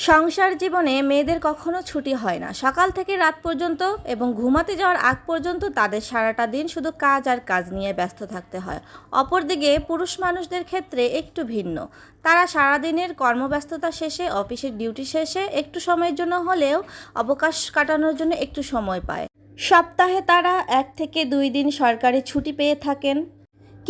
সংসার জীবনে মেয়েদের কখনো ছুটি হয় না। সকাল থেকে রাত পর্যন্ত এবং ঘুমাতে যাওয়ার আগ পর্যন্ত তাদের সারাটা দিন শুধু কাজ আর কাজ নিয়ে ব্যস্ত থাকতে হয়। অপরদিকে পুরুষ মানুষদের ক্ষেত্রে একটু ভিন্ন। তারা সারাদিনের কর্মব্যস্ততা শেষে, অফিসের ডিউটি শেষে একটু সময়ের জন্য হলেও অবকাশ কাটানোর জন্য একটু সময় পায়। সপ্তাহে তারা 1 থেকে 2 দিন সরকারি ছুটি পেয়ে থাকেন।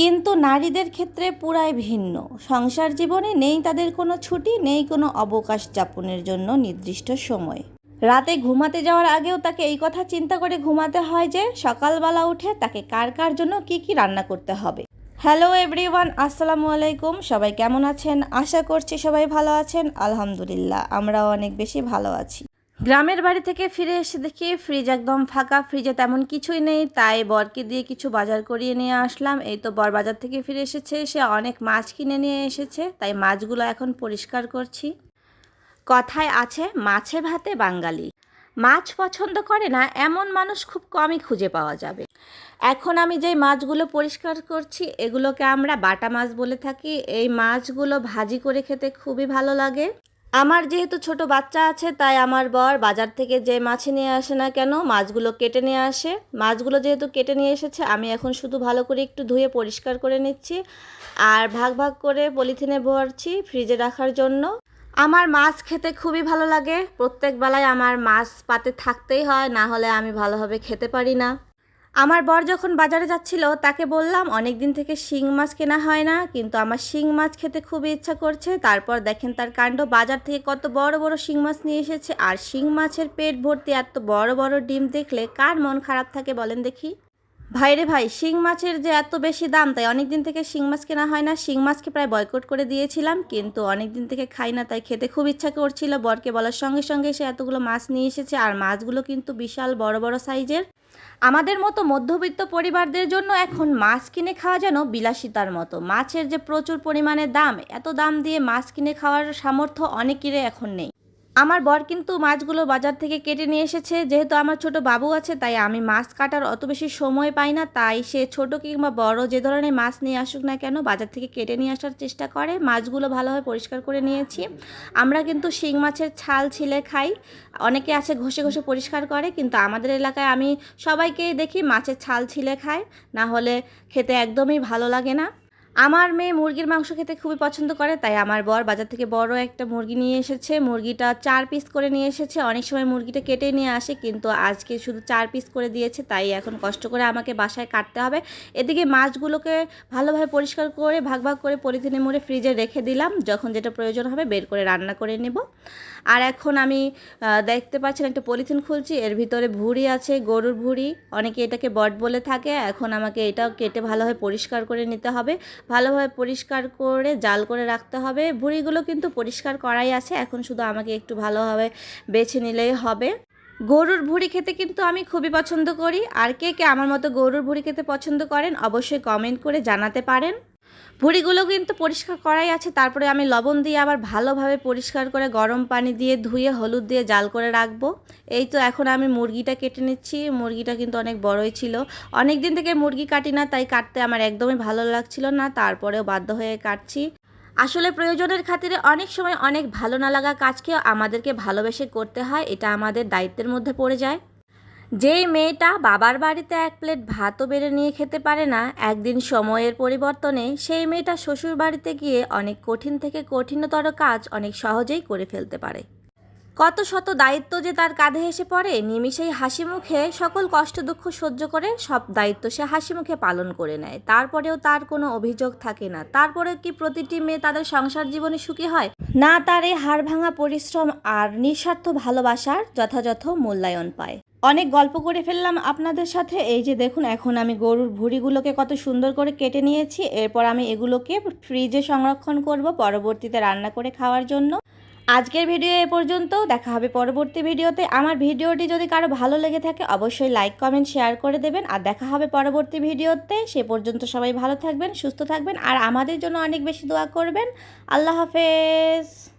কিন্তু নারীদের ক্ষেত্রে পুরাই ভিন্ন। সংসার জীবনে নেই তাদের কোনো ছুটি, নেই কোনো অবকাশ যাপনের জন্য নির্দিষ্ট সময়। রাতে ঘুমাতে যাওয়ার আগেও তাকে এই কথা চিন্তা করে ঘুমাতে হয় যে সকালবেলা উঠে তাকে কার কার জন্য কি কি রান্না করতে হবে। হ্যালো এভরিওয়ান, আসসালামু আলাইকুম। সবাই কেমন আছেন? আশা করছি সবাই ভালো আছেন। আলহামদুলিল্লাহ, আমরাও অনেক বেশি ভালো আছি। গ্রামের বাড়ি থেকে ফিরে এসে দেখি ফ্রিজ একদম ফাঁকা, ফ্রিজে তেমন কিছুই নেই। তাই বরকে দিয়ে কিছু বাজার করিয়ে নিয়ে আসলাম। এই তো বর বাজার থেকে ফিরে এসেছে, সে অনেক মাছ কিনে নিয়ে এসেছে, তাই মাছগুলো এখন পরিষ্কার করছি। কথায় আছে মাছে ভাতে বাঙালি। মাছ পছন্দ করে না এমন মানুষ খুব কমই খুঁজে পাওয়া যাবে। এখন আমি যে মাছগুলো পরিষ্কার করছি এগুলোকে আমরা বাটা মাছ বলে থাকি। এই মাছগুলো ভাজি করে খেতে খুবই ভালো লাগে। আমার যেহেতু ছোট বাচ্চা আছে, তাই আমার বর বাজার থেকে যে মাছ নিয়ে আসে না কেন মাছগুলো কেটে নিয়ে আসে। মাছগুলো যেহেতু কেটে নিয়ে এসেছে, আমি এখন শুধু ভালো করে একটু ধুয়ে পরিষ্কার করে নিচ্ছি আর ভাগ ভাগ করে পলিথিনে ভরছি ফ্রিজে রাখার জন্য। আমার মাছ খেতে খুবই ভালো লাগে। প্রত্যেক বেলায় আমার মাছ পাতে থাকতেই হয়, না হলে আমি ভালোভাবে খেতে পারি না। আমার বর যখন বাজারে যাচ্ছিল তাকে বললাম অনেক দিন থেকে শিং মাছ কেনা হয় না, কিন্তু আমার শিং মাছ খেতে খুবই ইচ্ছা করছে। তারপর দেখেন তার কাণ্ড, বাজার থেকে কত বড় বড় শিং মাছ নিয়ে এসেছে। আর শিং মাছের পেট ভর্তি এত বড় বড় ডিম দেখলে কার মন খারাপ থাকে বলেন দেখি? ভাইরে ভাই, শিং মাছের যে এত বেশি দাম, তাই অনেক দিন থেকে শিং মাছ কেনা হয় না। শিং মাছকে প্রায় বয়কট করে দিয়েছিলাম, কিন্তু অনেক দিন থেকে খাই না, তাই খেতে খুব ইচ্ছা করছিল। বরকে বলার সঙ্গে সঙ্গে সে এতগুলো মাছ নিয়ে এসেছে। আর মাছগুলো কিন্তু বিশাল বড় বড় সাইজের। আমাদের মতো মধ্যবিত্ত পরিবারদের জন্য এখন মাছ কিনে খাওয়া যেন বিলাসিতার মতো। মাছের যে প্রচুর পরিমাণে দাম, এত দাম দিয়ে মাছ কিনে খাওয়ার সামর্থ্য অনেকেরই এখন নেই। আমার বর কিন্তু মাছগুলো বাজার থেকে কেটে নিয়ে এসেছে। যেহেতু আমার ছোট বাবু আছে, তাই আমি মাছ কাটার অত বেশি সময় পাই না। তাই সে ছোট কিংবা বড় যে ধরনের মাছ নিয়ে আসুক না কেন বাজার থেকে কেটে নিয়ে আসার চেষ্টা করে। মাছগুলো ভালোভাবে পরিষ্কার করে নিয়েছি। আমরা কিন্তু শিং মাছের ছাল ছিলে খাই। অনেকে আছে ঘষে ঘষে পরিষ্কার করে, কিন্তু আমাদের এলাকায় আমি সবাইকেই দেখি মাছের ছাল ছিলে খায়, না হলে খেতে একদমই ভালো লাগে না। আমার মেয়ে মুরগির মাংস খেতে খুবই পছন্দ করে, তাই আমার বর বাজার থেকে বড় একটা মুরগি নিয়ে এসেছে। মুরগিটা 4 পিস করে নিয়ে এসেছে। অনেক সময় মুরগিটা কেটে নিয়ে আসে, কিন্তু আজকে শুধু 4 পিস করে দিয়েছে, তাই এখন কষ্ট করে আমাকে বাসায় কাটতে হবে। এদিকে মাছগুলোকে ভালোভাবে পরিষ্কার করে ভাগ ভাগ করে পলিথিনে মুড়ে ফ্রিজে রেখে দিলাম। যখন যেটা প্রয়োজন হবে বের করে রান্না করে নেব। আর এখন আমি দেখতে পাচ্ছেন একটা পলিথিন খুলছি, এর ভিতরে ভুঁড়ি আছে, গরুর ভুঁড়ি। অনেকে এটাকে বট বলে থাকে। এখন আমাকে এটাও কেটে ভালোভাবে পরিষ্কার করে নিতে হবে। ভালোভাবে পরিষ্কার করে জাল করে রাখতে হবে। ভুঁড়িগুলো কিন্তু পরিষ্কার করাই আছে, এখন শুধু আমাকে একটু ভালোভাবে বেছে নিলেই হবে। গরুর ভুঁড়ি খেতে কিন্তু আমি খুবই পছন্দ করি। আর কে কে আমার মতো গরুর ভুঁড়ি খেতে পছন্দ করেন অবশ্যই কমেন্ট করে জানাতে পারেন। ভুঁড়িগুলো কিন্তু পরিষ্কার করাই আছে। তারপরে আমি লবণ দিয়ে আবার ভালোভাবে পরিষ্কার করে গরম পানি দিয়ে ধুয়ে হলুদ দিয়ে জাল করে রাখবো। এই তো এখন আমি মুরগিটা কেটে নিচ্ছি। মুরগিটা কিন্তু অনেক বড়ই ছিল। অনেক দিন থেকে মুরগি কাটি না, তাই কাটতে আমার একদমই ভালো লাগছিল না, তারপরেও বাধ্য হয়ে কাটছি। আসলে প্রয়োজনের খাতিরে অনেক সময় অনেক ভালো না লাগা কাজকেও আমাদেরকে ভালোবেসে করতে হয়, এটা আমাদের দায়িত্বের মধ্যে পড়ে যায়। যেই মেয়েটা বাবার বাড়িতে 1 প্লেট ভাতও বেড়ে নিয়ে খেতে পারে না, একদিন সময়ের পরিবর্তনে সেই মেয়েটা শ্বশুর বাড়িতে গিয়ে অনেক কঠিন থেকে কঠিনতর কাজ অনেক সহজেই করে ফেলতে পারে। কত শত দায়িত্ব যে তার কাঁধে এসে পড়ে, নিমিষেই হাসি মুখে সকল কষ্ট দুঃখ সহ্য করে সব দায়িত্ব সে হাসি মুখে পালন করে নেয়। তারপরেও তার কোনো অভিযোগ থাকে না। তারপরেও কি প্রতিটি মেয়ে তাদের সংসার জীবনে সুখী হয়? না, তার এই হাড় ভাঙা পরিশ্রম আর নিঃস্বার্থ ভালোবাসার যথাযথ মূল্যায়ন পায়। অনেক গল্প করে ফেললাম আপনাদের সাথে। এই যে দেখুন, এখন আমি গরুর ভুঁড়িগুলোকে কত সুন্দর করে কেটে নিয়েছি। এরপর আমি এগুলোকে ফ্রিজে সংরক্ষণ করব পরবর্তীতে রান্না করে খাওয়ার জন্য। আজকের ভিডিও এ পর্যন্ত। দেখা হবে পরবর্তী ভিডিওতে। আমার ভিডিওটি যদি কারো ভালো লেগে থাকে অবশ্যই লাইক কমেন্ট শেয়ার করে দেবেন। আর দেখা হবে পরবর্তী ভিডিওতে। সে পর্যন্ত সবাই ভালো থাকবেন, সুস্থ থাকবেন আর আমাদের জন্য অনেক বেশি দোয়া করবেন। আল্লাহ হাফেজ।